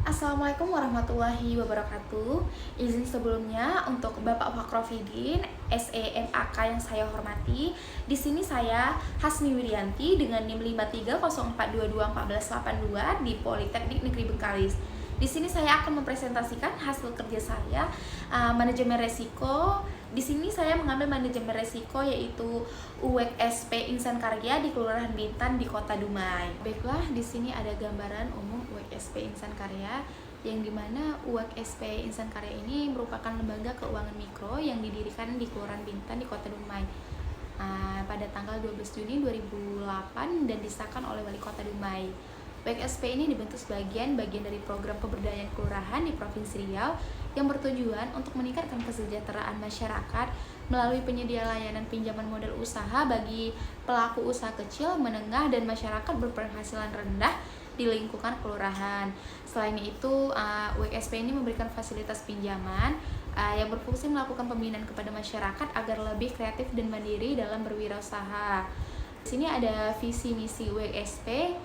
Assalamualaikum warahmatullahi wabarakatuh. Izin sebelumnya untuk Bapak Fakrofidin, SEMAK yang saya hormati. Di sini saya Hasmi Wirianti dengan NIM 5304221482 di Politeknik Negeri Bengkalis. Di sini saya akan mempresentasikan hasil kerja saya, manajemen resiko. Di sini saya mengambil manajemen resiko yaitu UEK-SP Insan Karya di Kelurahan Bintan di Kota Dumai. Baiklah, di sini ada gambaran umum UEK-SP Insan Karya yang dimana UEK-SP Insan Karya ini merupakan lembaga keuangan mikro yang didirikan di Kelurahan Bintan di Kota Dumai pada tanggal 12 Juni 2008 dan disahkan oleh Wali Kota Dumai. UEK-SP ini dibentuk bagian dari program pemberdayaan kelurahan di Provinsi Riau yang bertujuan untuk meningkatkan kesejahteraan masyarakat melalui penyedia layanan pinjaman modal usaha bagi pelaku usaha kecil, menengah, dan masyarakat berpenghasilan rendah di lingkungan kelurahan. Selain itu, UEK-SP ini memberikan fasilitas pinjaman yang berfungsi melakukan pembinaan kepada masyarakat agar lebih kreatif dan mandiri dalam berwirausaha. Di sini ada visi misi UEK-SP.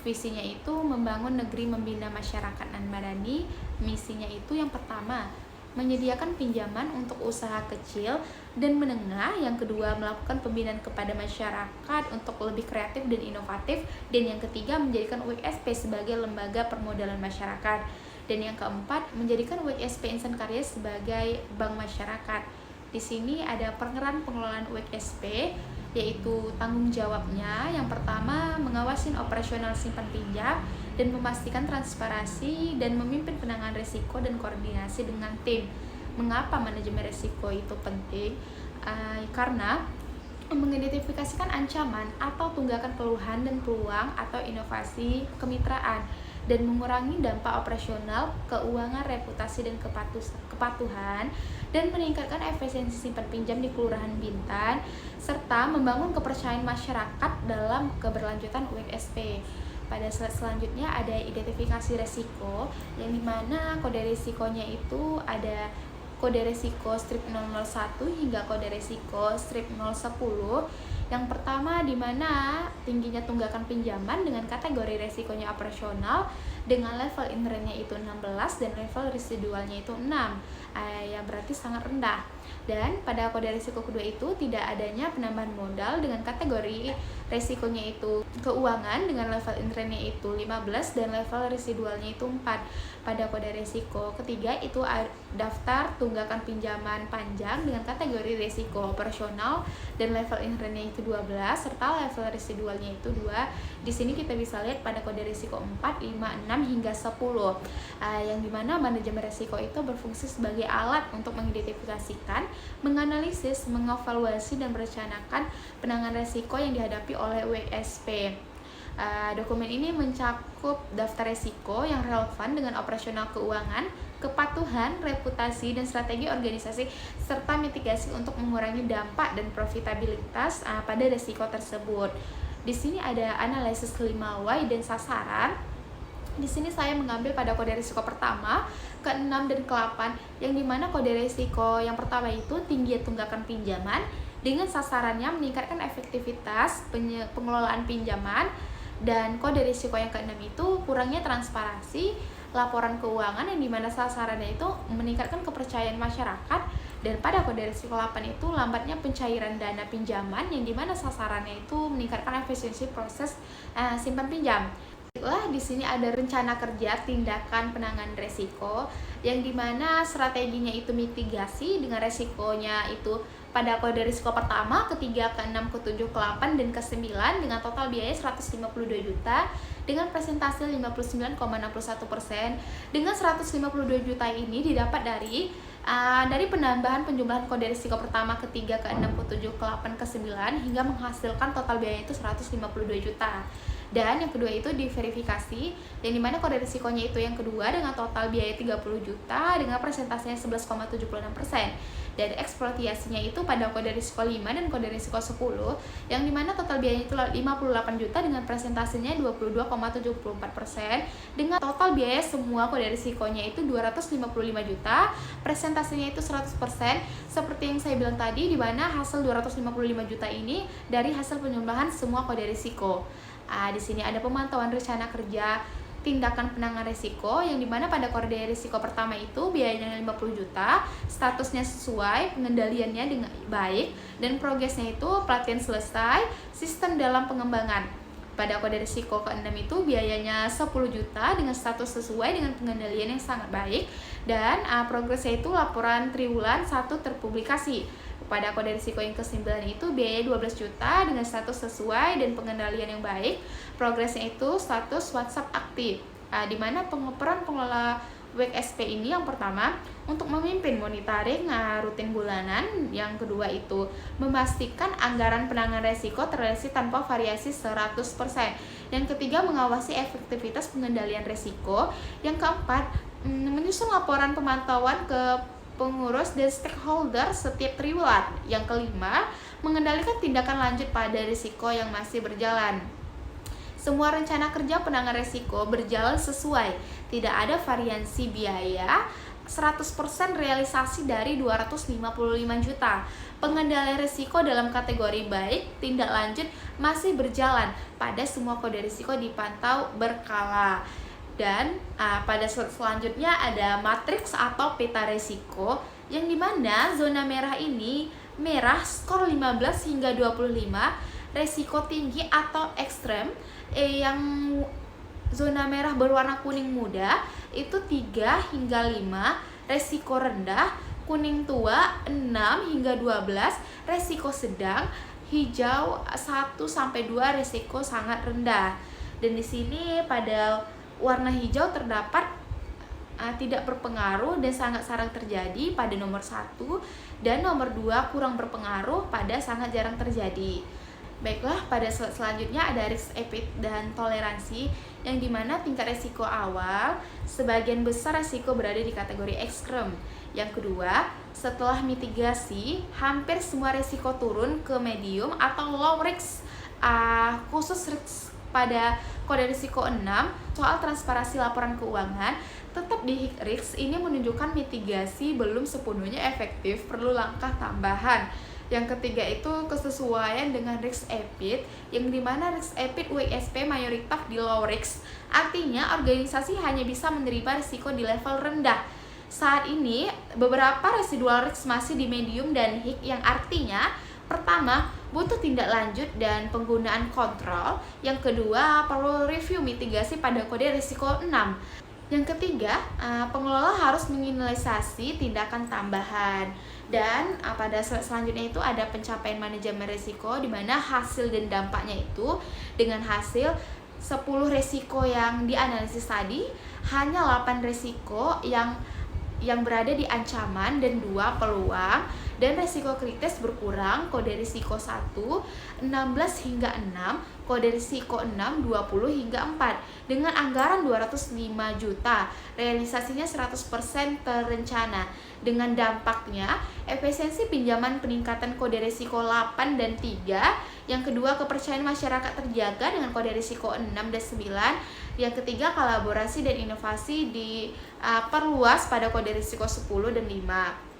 Visinya itu membangun negeri membina masyarakat non-madani. Misinya itu yang pertama, menyediakan pinjaman untuk usaha kecil dan menengah. Yang kedua, melakukan pembinaan kepada masyarakat untuk lebih kreatif dan inovatif. Dan yang ketiga, menjadikan UEK-SP sebagai lembaga permodalan masyarakat. Dan yang keempat, menjadikan UEK-SP Insan Karya sebagai bank masyarakat. Di sini ada peran pengelolaan UEK-SP, yaitu tanggung jawabnya. Yang pertama, mengawasi operasional simpan pinjam dan memastikan transparansi dan memimpin penanganan risiko dan koordinasi dengan tim. Mengapa manajemen risiko itu penting? Karena mengidentifikasikan ancaman atau tunggakan keluhan dan peluang atau inovasi kemitraan dan mengurangi dampak operasional, keuangan, reputasi, dan kepatuhan, dan meningkatkan efisiensi simpan pinjam di Kelurahan Bintan, serta membangun kepercayaan masyarakat dalam keberlanjutan UEK-SP. Pada slide selanjutnya ada identifikasi resiko, yang dimana kode resikonya itu ada kode resiko strip 001 hingga kode resiko strip 010. Yang pertama, di mana tingginya tunggakan pinjaman dengan kategori resikonya operasional dengan level inherentnya itu 16 dan level residualnya itu 6, ya berarti sangat rendah. Dan pada kode risiko kedua itu tidak adanya penambahan modal dengan kategori resikonya itu keuangan dengan level inherentnya itu 15 dan level residualnya itu 4. Pada kode risiko ketiga itu daftar tunggakan pinjaman panjang dengan kategori risiko operasional dan level inherentnya itu 12 serta level residualnya itu 2. Di sini kita bisa lihat pada kode risiko 4, 5, 6 hingga 10. Yang dimana manajemen risiko itu berfungsi sebagai alat untuk mengidentifikasikan, menganalisis, mengevaluasi, dan merencanakan penanganan risiko yang dihadapi oleh UEK-SP. Dokumen ini mencakup daftar risiko yang relevan dengan operasional keuangan, kepatuhan, reputasi, dan strategi organisasi, serta mitigasi untuk mengurangi dampak dan profitabilitas pada risiko tersebut. Di sini ada analisis kelima why dan sasaran. Di sini saya mengambil pada kode risiko pertama, ke-6 dan ke-8, yang dimana kode risiko yang pertama itu tinggi tunggakan pinjaman dengan sasarannya meningkatkan efektivitas pengelolaan pinjaman, dan kode risiko yang ke-6 itu kurangnya transparansi laporan keuangan yang dimana sasarannya itu meningkatkan kepercayaan masyarakat. Dan pada kode risiko 8 itu lambatnya pencairan dana pinjaman yang dimana sasarannya itu meningkatkan efisiensi proses simpan pinjam. Di sini ada rencana kerja tindakan penanganan resiko yang dimana strateginya itu mitigasi dengan resikonya itu pada kode risiko pertama, ketiga, ke-6, ke-7, ke-8, dan ke-9 dengan total biaya 152 juta dengan presentasi 59,61%. Dengan 152 juta ini didapat dari penambahan penjumlahan kode risiko pertama, ketiga, ke-6, ke-7, ke-8, ke-9 hingga menghasilkan total biaya itu 152 juta. Dan yang kedua itu diverifikasi, yang dimana kode risikonya itu yang kedua dengan total biaya 30 juta dengan presentasinya 11,76%. Dan eksploitasinya itu pada kode risiko 5 dan kode risiko 10, yang dimana total biayanya itu 58 juta dengan presentasinya 22,74%. Dengan total biaya semua kode risikonya itu 255 juta, presentasinya itu 100%. Seperti yang saya bilang tadi, di mana hasil 255 juta ini dari hasil penjumlahan semua kode risiko. Di sini ada pemantauan rencana kerja tindakan penanganan risiko, yang dimana pada kode risiko pertama itu biayanya 50 juta, statusnya sesuai, pengendaliannya dengan baik, dan progresnya itu pelatihan selesai, sistem dalam pengembangan. Pada kode risiko ke-6 itu biayanya 10 juta dengan status sesuai dengan pengendalian yang sangat baik, dan progresnya itu laporan triwulan 1 terpublikasi. Pada kode risiko yang ke-9 itu biaya 12 juta dengan status sesuai dan pengendalian yang baik, progresnya itu status WhatsApp aktif. Di mana peran pengelola WXP ini yang pertama untuk memimpin monitoring rutin bulanan, yang kedua itu memastikan anggaran penanganan resiko terrealisasi tanpa variasi 100%, yang ketiga mengawasi efektivitas pengendalian resiko, yang keempat menyusun laporan pemantauan ke pengurus dan stakeholder setiap triwulan, yang kelima mengendalikan tindakan lanjut pada risiko yang masih berjalan. Semua rencana kerja penanganan risiko berjalan sesuai, tidak ada variasi biaya, 100% realisasi dari 255 juta. Pengendalian risiko dalam kategori baik, tindak lanjut masih berjalan. Pada semua kode risiko dipantau berkala. Dan pada slide selanjutnya ada matriks atau peta risiko, yang dimana zona merah ini, merah skor 15 hingga 25, resiko tinggi atau ekstrem, yang zona merah berwarna kuning muda itu 3 hingga 5, resiko rendah, kuning tua 6 hingga 12, resiko sedang, hijau 1 sampai 2, resiko sangat rendah. Dan di sini pada warna hijau terdapat tidak berpengaruh dan sangat jarang terjadi pada nomor 1, dan nomor 2 kurang berpengaruh pada sangat jarang terjadi. Baiklah, pada slide selanjutnya ada risk appetite dan toleransi, yang dimana tingkat resiko awal sebagian besar resiko berada di kategori ekstrem. Yang kedua, setelah mitigasi hampir semua resiko turun ke medium atau low risk. Khusus risk pada kode risiko 6, soal transparansi laporan keuangan, tetap di risk ini menunjukkan mitigasi belum sepenuhnya efektif, perlu langkah tambahan. Yang ketiga itu kesesuaian dengan risk appetite, yang dimana risk appetite WXP mayoritas di low risk, artinya organisasi hanya bisa menerima risiko di level rendah. Saat ini beberapa residual risk masih di medium dan high, yang artinya pertama butuh tindak lanjut dan penggunaan kontrol, yang kedua perlu review mitigasi pada kode risiko 6. Yang ketiga, pengelola harus menginisiasi tindakan tambahan. Dan pada slide selanjutnya itu ada pencapaian manajemen risiko, di mana hasil dan dampaknya itu dengan hasil 10 resiko yang dianalisis tadi, hanya 8 resiko yang berada di ancaman dan 2 peluang, dan resiko kritis berkurang, kode risiko 1 16 hingga 6, kode risiko 6 20 hingga 4, dengan anggaran 205 juta, realisasinya 100% terencana. Dengan dampaknya, efisiensi pinjaman peningkatan kode risiko 8 dan 3, yang kedua kepercayaan masyarakat terjaga dengan kode risiko 6 dan 9, yang ketiga kolaborasi dan inovasi diperluas pada kode risiko 10 dan 5.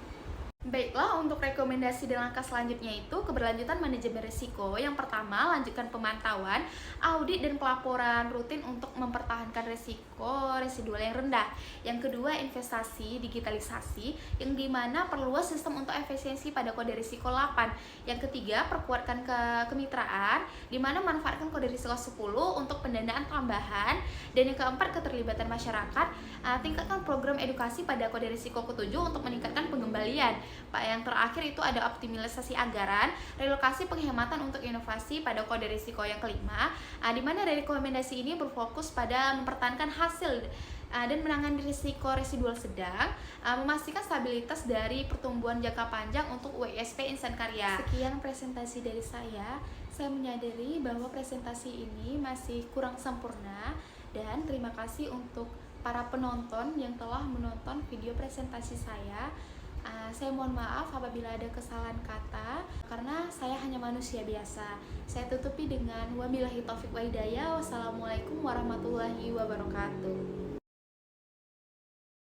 Baiklah, untuk rekomendasi dan langkah selanjutnya itu keberlanjutan manajemen risiko. Yang pertama, lanjutkan pemantauan, audit, dan pelaporan rutin untuk mempertahankan risiko residual yang rendah. Yang kedua, investasi digitalisasi, yang dimana perluas sistem untuk efisiensi pada kode risiko 8. Yang ketiga, perkuatkan kemitraan, dimana manfaatkan kode risiko 10 untuk pendanaan tambahan. Dan yang keempat, keterlibatan masyarakat, tingkatkan program edukasi pada kode risiko ke-7 untuk meningkatkan pengembalian. Yang terakhir itu ada optimalisasi anggaran, relokasi penghematan untuk inovasi pada kode risiko yang kelima, di mana rekomendasi ini berfokus pada mempertahankan hasil dan menangani risiko residual sedang, memastikan stabilitas dari pertumbuhan jangka panjang untuk WXP Insan Karya. Sekian presentasi dari saya menyadari bahwa presentasi ini masih kurang sempurna, dan terima kasih untuk para penonton yang telah menonton video presentasi saya. Saya mohon maaf apabila ada kesalahan kata, karena saya hanya manusia biasa. Saya tutupi dengan wabillahi taufik wa hidayah. Wassalamualaikum warahmatullahi wabarakatuh.